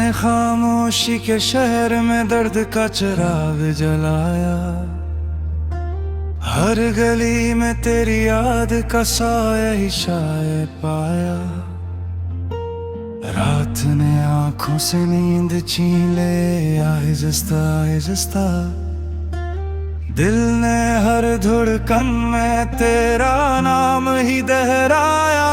मैंने खामोशी के शहर में दर्द का चिराग जलाया, हर गली में तेरी याद का साया ही शायद पाया। रात ने आंखों से नींद छीन ले, आहिस्ता आहिस्ता दिल ने हर धड़कन में तेरा नाम ही दोहराया।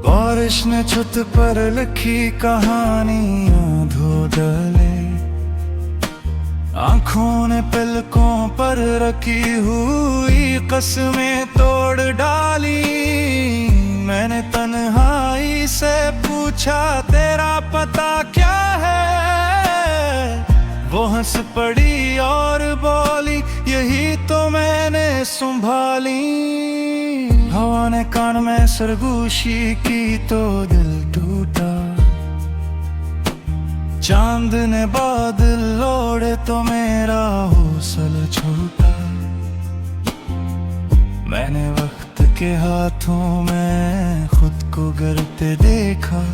बारिश ने छत पर लिखी कहानियां धो डाले, आंखों ने पलकों पर रखी हुई कसमें तोड़ डाली। मैंने तन्हाई से पूछा तेरा पता क्या है, वो हंस पड़ी और बोली यही तो मैंने संभाली। हवा ने कान में सरगोशी की तो दिल टूटा, चांद ने बादल ओढ़े तो मेरा हौसला छूटा। मैंने वक्त के हाथों में खुद को गिरते देखा,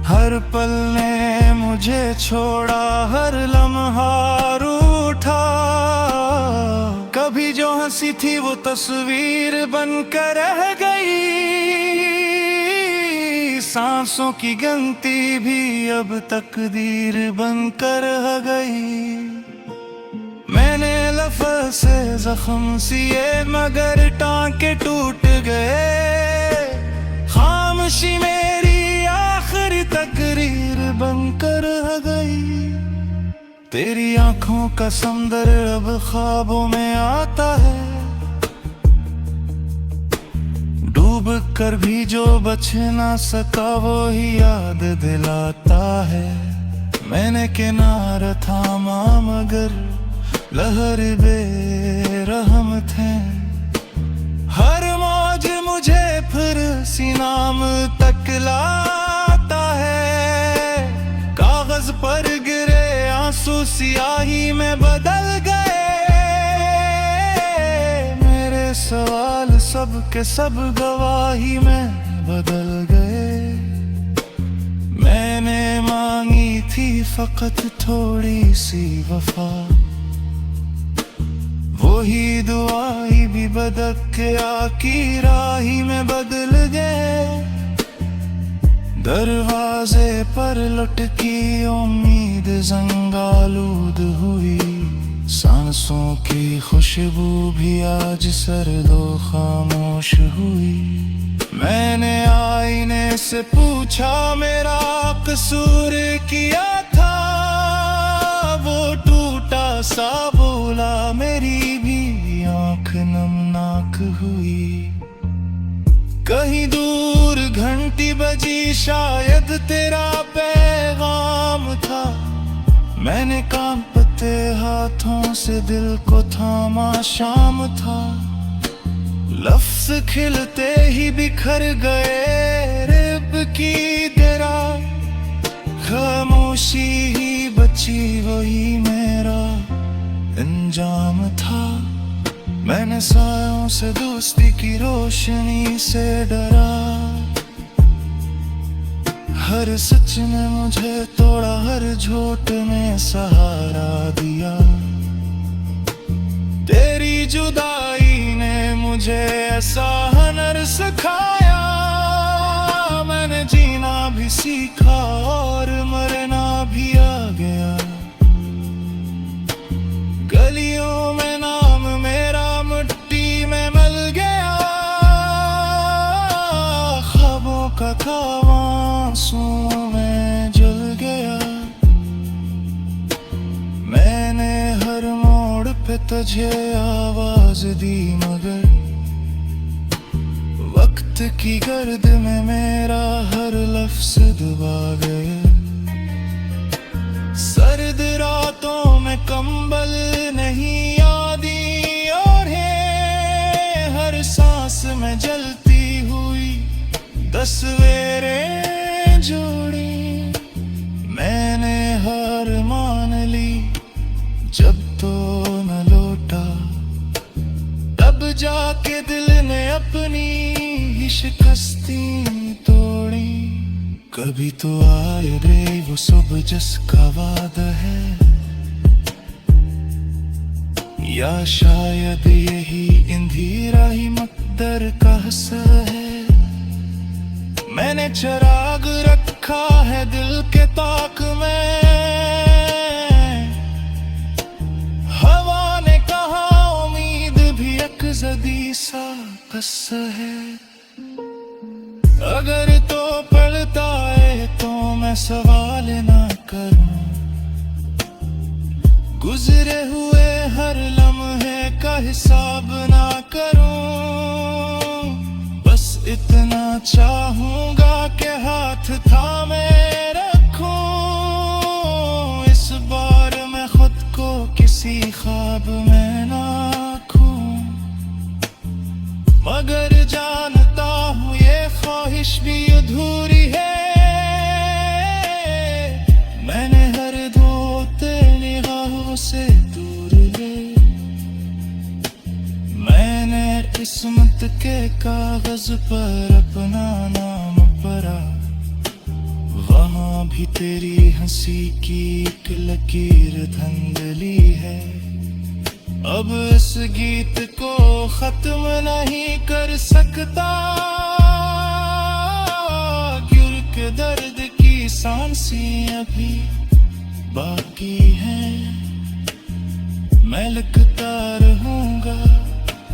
हर पल ने मुझे छोड़ा, हर लम्हा रूठा। कभी जो हंसी थी वो तस्वीर बनकर रह गई, सांसों की गिनती भी अब तकदीर बनकर रह गई। मैंने लफ्ज़ से जख्म सिए मगर टांके टूट गए, खामोशी मेरी आखिरी तकरीर बनकर रह गई। तेरी आंखों का समंदर अब ख्वाबों में आता है, डूब कर भी जो बच ना सका वो ही याद दिलाता है। मैंने किनारा थामा मगर लहर बेरहम थे, हर मौज मुझे फिर सीनाम तक लाता है। कागज पर गिरे आंसू सियाही में बदल गए, मेरे सवाल सब के सब गवाही में बदल गए। मैंने मांगी थी फकत थोड़ी सी वफा, वही दुआई भी बदकिया की राही में बदल गए। दरवाजे पर लटकी उम्मीद जंगालूद हुई, सांसों की खुशबू भी आज सर्दो खामोश हुई। मैंने आईने से पूछा मेरा कसूर किया था, वो टूटा सा बोला मेरी भी आंख नमनाक हुई। कहीं दूर घंटी बजी शायद तेरा पैगाम था, मैंने कांपते हाथों से दिल को थामा। शाम था, लफ्ज खिलते ही बिखर गए, रब की तरह खामोशी ही बची, वही मेरा अंजाम था। मैंने सायों से दोस्ती की रोशनी से डरा, हर सच ने मुझे तोड़ा, हर झूठ ने सहारा दिया। तेरी जुदाई ने मुझे ऐसा हुनर सिखाया, मैंने जीना भी सीखा और मरना भी आ गया। गलियों में नाम मेरा मिट्टी में मिल गया, ख्वाबों का ख्वाब आंसुओं में जल गया। मैंने हर मोड़ पे तुझे आवाज दी मगर वक्त की गर्द में मेरा हर लफ्ज दबा गया। सर्द रातों में कंबल नहीं यादी और है, हर सांस में जलती हुई तस्वीरें जोड़ी। मैंने अपनी ही शिकस्ती तोड़ी। कभी तो आए रे वो सुबह जिसका वादा है, या शायद यही इंधिरा ही मकदर का असर है। मैंने चिराग रखा है दिल के ताक में, हवा ने कहा उम्मीद भी एक जदी सा कस्सा है। अगर तो पलता है तो मैं सवाल ना करूं, गुजरे हुए हर लम्हे का हिसाब ना करूं। बस इतना चाहूंगा कि हाथ थामे रखूं, इस बार मैं खुद को किसी ख्वाब में ना खूं। मगर जानता हूँ ये ख्वाहिश भी अधूरी है। मैंने हर धोते निगाहों से दूर ले, मैंने किस्मत के कागज पर अपना नाम पढ़ा। वहाँ भी तेरी हंसी की एक लकीर धंधली है। अब इस गीत को खत्म नहीं कर सकता, क्योंकि दर्द की सांसें अभी बाकी हैं। मैं लिखता रहूंगा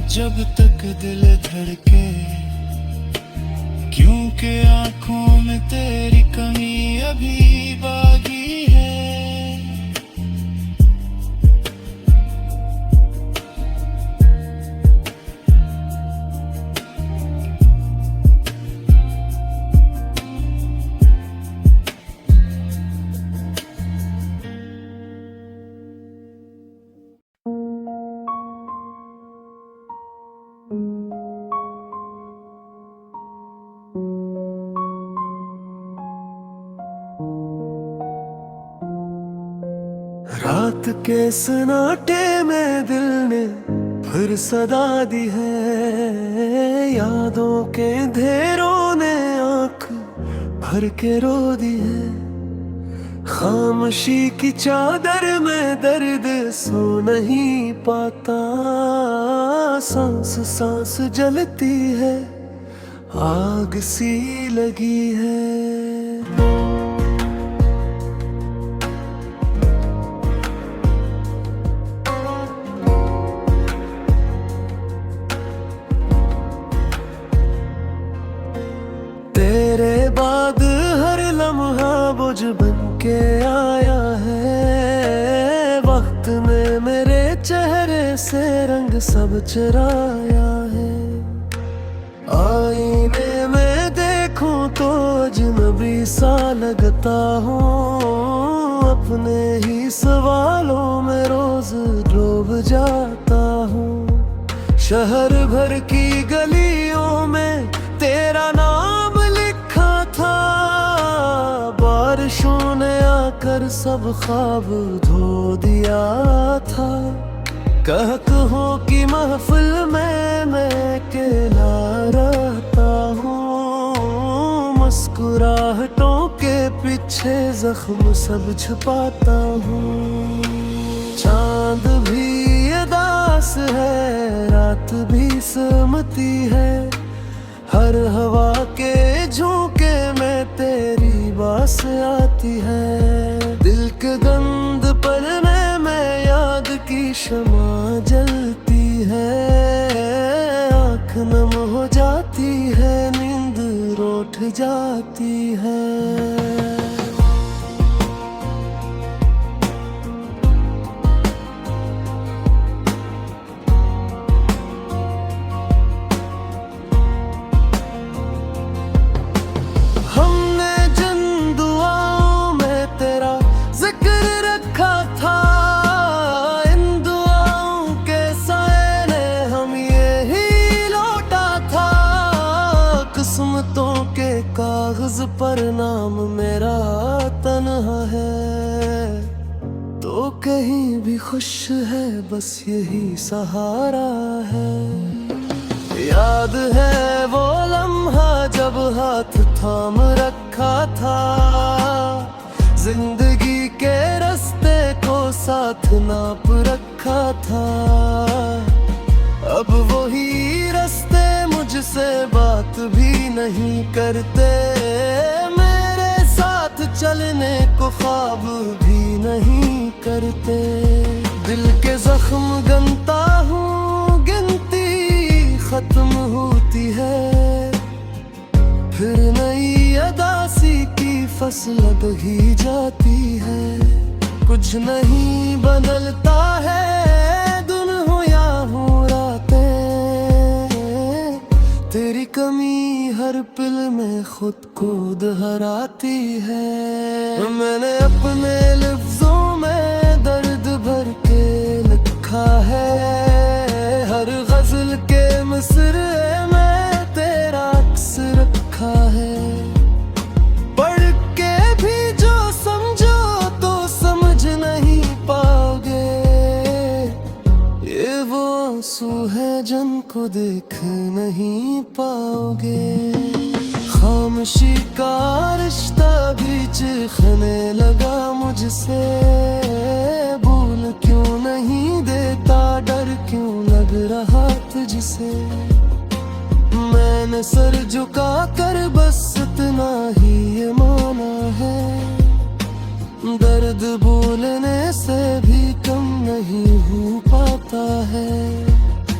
जब तक दिल धड़के, क्योंकि आंखों में तेरी कमी अभी बाकी है। रात के सन्नाटे में दिल ने फिर सदा दी है, यादों के अंधेरों ने आंख भर के रो दी है। खामोशी की चादर में दर्द सो नहीं पाता, सांस सांस जलती है, आग सी लगी है। तेरे बाद हर लम्हा बोझ बन के आया है, वक्त ने मेरे चेहरे से रंग सब चुराया है। आईने में देखूं तो अजनबी सा लगता हूँ, अपने ही सवालों में रोज डूब जाता हूँ। शहर भर की गलियों में तेरा नाम लिखा था, बारिशों ने आकर सब ख्वाब धो दिया था। कहतों की महफिल में मैं अकेला रहता हूँ, मुस्कुराहटों के पीछे जख्म सब छुपाता हूँ। चांद भी उदास है, रात भी सहमती है, हर हवा के झोंके में तेरी बास आती है। दिल के गंद पलने में याद की शमा जलती है, आँख नम हो जाती है, नींद रूठ जाती है। किस्मतों के कागज पर नाम मेरा तन्हा है, तो कहीं भी खुश है बस यही सहारा है। याद है वो लम्हा जब हाथ थाम रखा था, जिंदगी के रास्ते को साथ नाप रखा था। अब वही रास्ते मुझसे बात भी नहीं करते, मेरे साथ चलने को ख्वाब भी नहीं करते। दिल के जख्म गनता हूँ, गिनती खत्म होती है, फिर नई अदासी की फसल लगी जाती है। कुछ नहीं बदलता है दिन हो या हो रातें, तेरी कमी हर पल में खुद को दोहराती है। मैंने अपने लफ्जों में दर्द भर के लिखा है, हर गजल के मिसरे में तेरा अक्स रखा है। पढ़ के भी जो समझो तो समझ नहीं पाओगे, ये वो आंसू है जिनको देख नहीं पाओगे। खामोशी का रिश्ता भी चीखने लगा मुझसे, भूल क्यों नहीं देता, डर क्यों लग रहा तुझसे। मैंने सर झुका कर बस इतना ही ये माना है, दर्द बोलने से भी कम नहीं हो पाता है।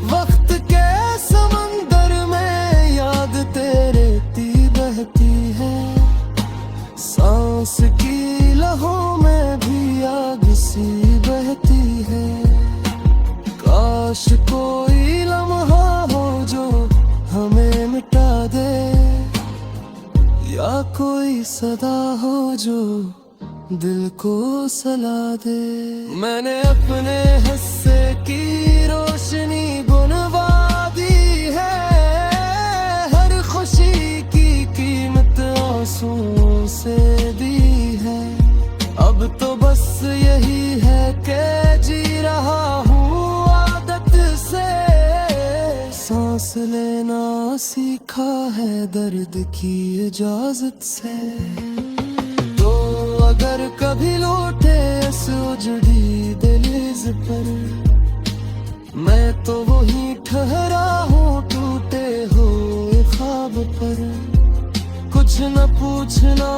वक्त के समंदर में याद तेरे ती बहती है, सांस की लहों में भी आग सी बहती है। काश कोई लम्हा हो जो हमें मिटा दे, या कोई सदा हो जो दिल को सला दे। मैंने अपने हिस्से की रोशनी बुनवा दी है, हर खुशी की कीमत आंसुओं से दी है। अब तो बस यही है कि जी रहा हूँ आदत से, सांस लेना सीखा है दर्द की इजाजत से। तो अगर कभी लौटे इस उजड़ी दहलीज पर, मैं तो वहीं ठहरा हूँ टूटे हुए ख्वाब पर। कुछ न पूछना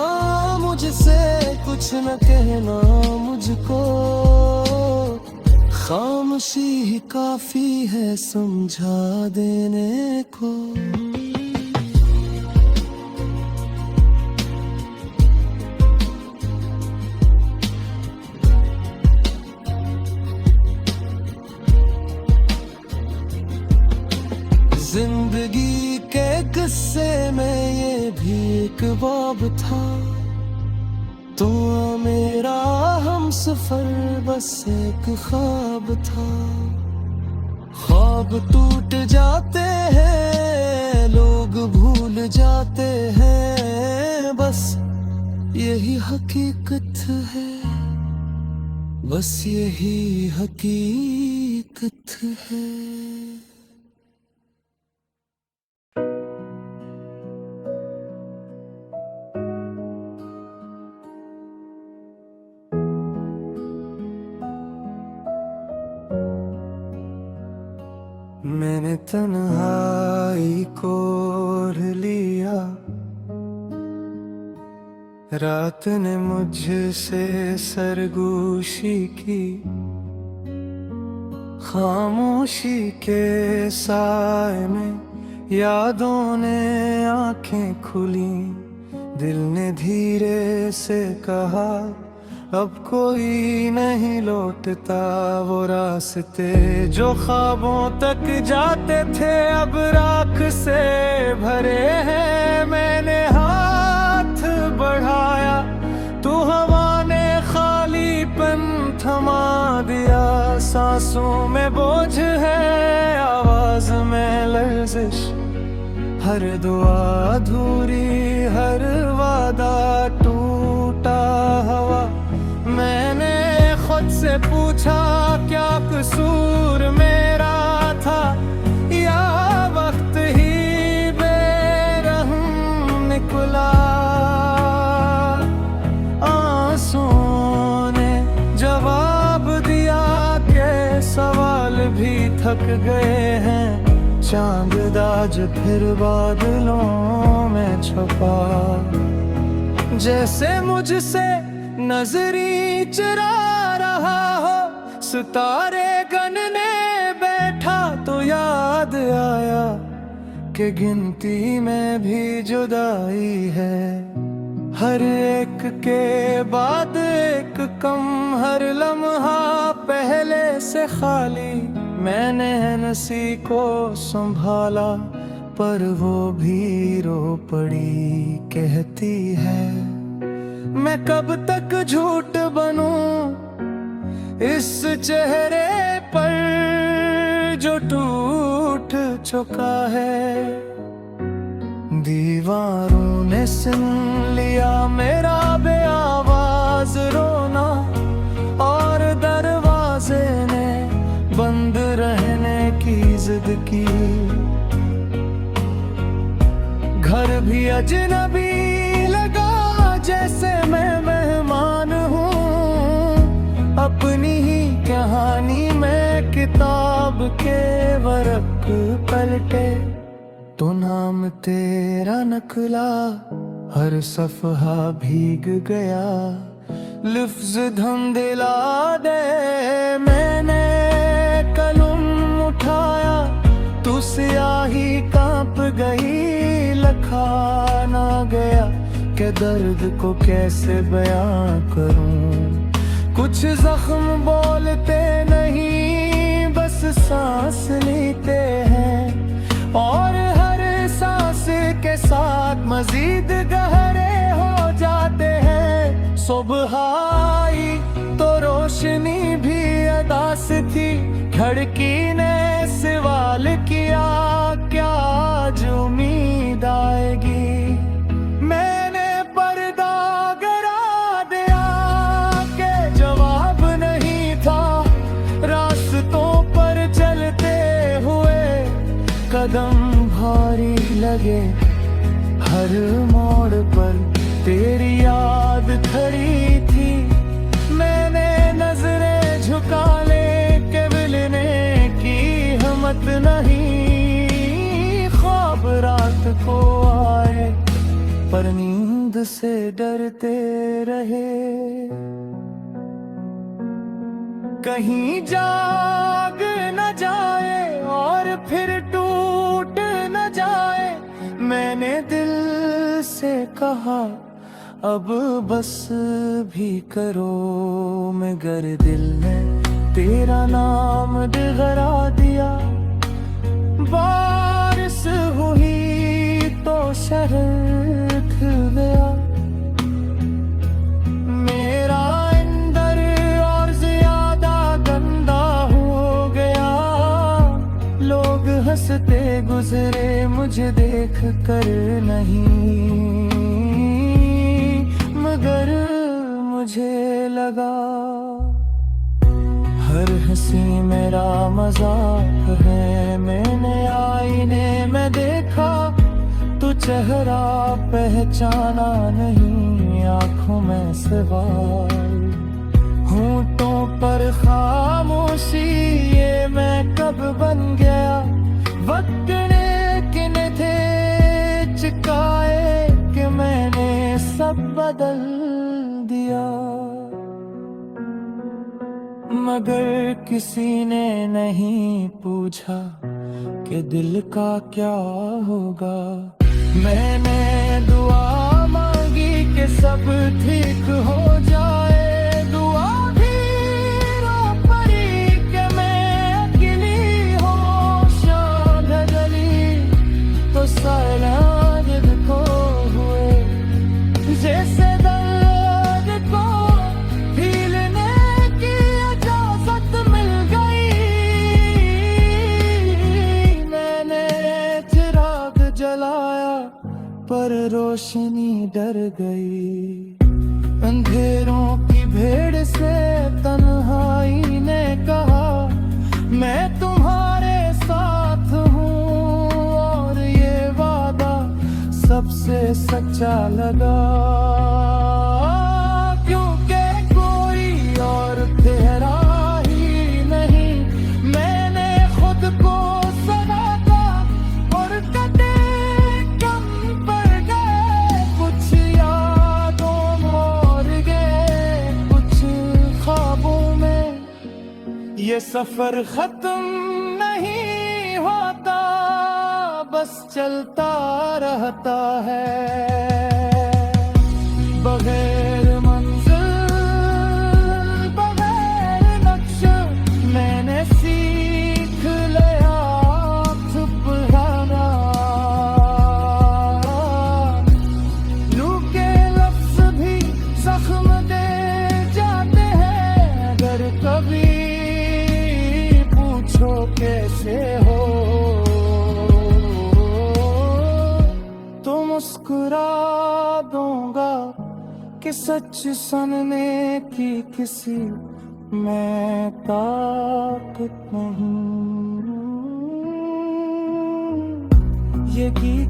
मुझसे, कुछ न कहना मुझको, खामोशी ही काफी है समझा देने को। जिंदगी के किस्से में ये भी एक बाब था, तो मेरा हम सफर बस एक ख्वाब था। ख्वाब टूट जाते हैं, लोग भूल जाते हैं, बस यही हकीकत है, बस यही हकीकत है। मैंने तन्हाई को ओढ़ लिया, रात ने मुझसे सरगोशी की। खामोशी के साए में यादों ने आंखें खुली, दिल ने धीरे से कहा अब कोई नहीं लौटता। वो रास्ते जो ख्वाबों तक जाते थे अब राख से भरे हैं। मैंने हाथ बढ़ाया तो हवा ने खालीपन थमा दिया। सांसों में बोझ है, आवाज में लर्जिश, हर दुआ अधूरी, हर वादा टूटा हवा। मैंने खुद से पूछा क्या कसूर मेरा था, या वक्त भी थक गए हैं। चांद आज फिर बादलों में छुपा, जैसे मुझसे नजरी चुरा रहा हो। सितारे गनने बैठा तो याद आया कि गिनती में भी जुदाई है। हर एक के बाद एक कम, हर लम्हा पहले से खाली। मैंने हंसी को संभाला पर वो भी रो पड़ी। कहती है मैं कब तक झूठ बनूं इस चेहरे पर जो टूट चुका है। दीवारों ने सुन लिया मेरा बेआवाज रोना, और दरवाजे ने बंद रहने की जिद की। घर भी अजनबी लगा जैसे मैं मेहमान हूँ। अपनी ही कहानी में किताब के वर्क पलटे तो नाम तेरा नकला, हर सफ़हा भीग गया। लफ्ज़ धुंधला दे मैंने कलम उठाया, तू स्याही कांप गई। लखा ना गया कि दर्द को कैसे बयां करूं। कुछ जख्म बोलते नहीं बस सांस लेते हैं, और हर सांस के साथ मजीद गहरे हो जाते हैं। सुबह आई तो रोशनी भी अदास थी। खिड़की ने सवाल किया क्या आज उम्मीद आएगी। मैंने पर्दा गिरा दिया के जवाब नहीं था। रास्तों पर चलते हुए कदम भारी लगे, हर मोड़ पर तेरी याद खड़ी थी। मैंने नजरें झुका ले के मिलने की हिम्मत नहीं। ख्वाब रात को आए पर नींद से डरते रहे। कहीं जाग न जाए और फिर टूट न जाए। मैंने दिल से कहा अब बस भी करो, मगर दिल ने तेरा नाम दिगरा दिया। बारिश हुई तो शहर खिल गया। मेरा अंदर और ज्यादा गंदा हो गया। लोग हंसते गुजरे मुझे देख कर नहीं, मगर मुझे लगा हर हंसी मेरा मजाक है। मैंने आईने में देखा तो चेहरा पहचाना नहीं। आंखों में सवाल, होंठों पर खामोशी, ये मैं कब बन गया। वक्त ने किन थे चिकाए कि मैंने सब बदल दिया। मगर किसी ने नहीं पूछा कि दिल का क्या होगा। मैंने दुआ मांगी कि सब ठीक हो जाए। दुआ भी रो पड़ी कि मैं अकेली होशां गली तो सालाद को हुए। जैसे दर्द को भीलने की इजाजत मिल गई। मैंने चिराग जलाया पर रोशनी डर गई। अंधेरों की भीड़ से तन्हाई ने कहा मैं तुम्हारे साथ हूँ। और ये वादा सबसे सच्चा लगा, क्योंकि कोई और तेरा ही नहीं। मैंने ये सफर खत्म नहीं होता, बस चलता रहता है। बगैर मंजिल बगैर नक्शा मैंने सीख लिया ठुकराना। लूके लफ्ज भी जख्म दे जाते हैं, अगर कभी पूछो कैसे हो तो मुस्कुरा दूंगा कि सच सुनने की किसी में ताकत नहीं। ये गीत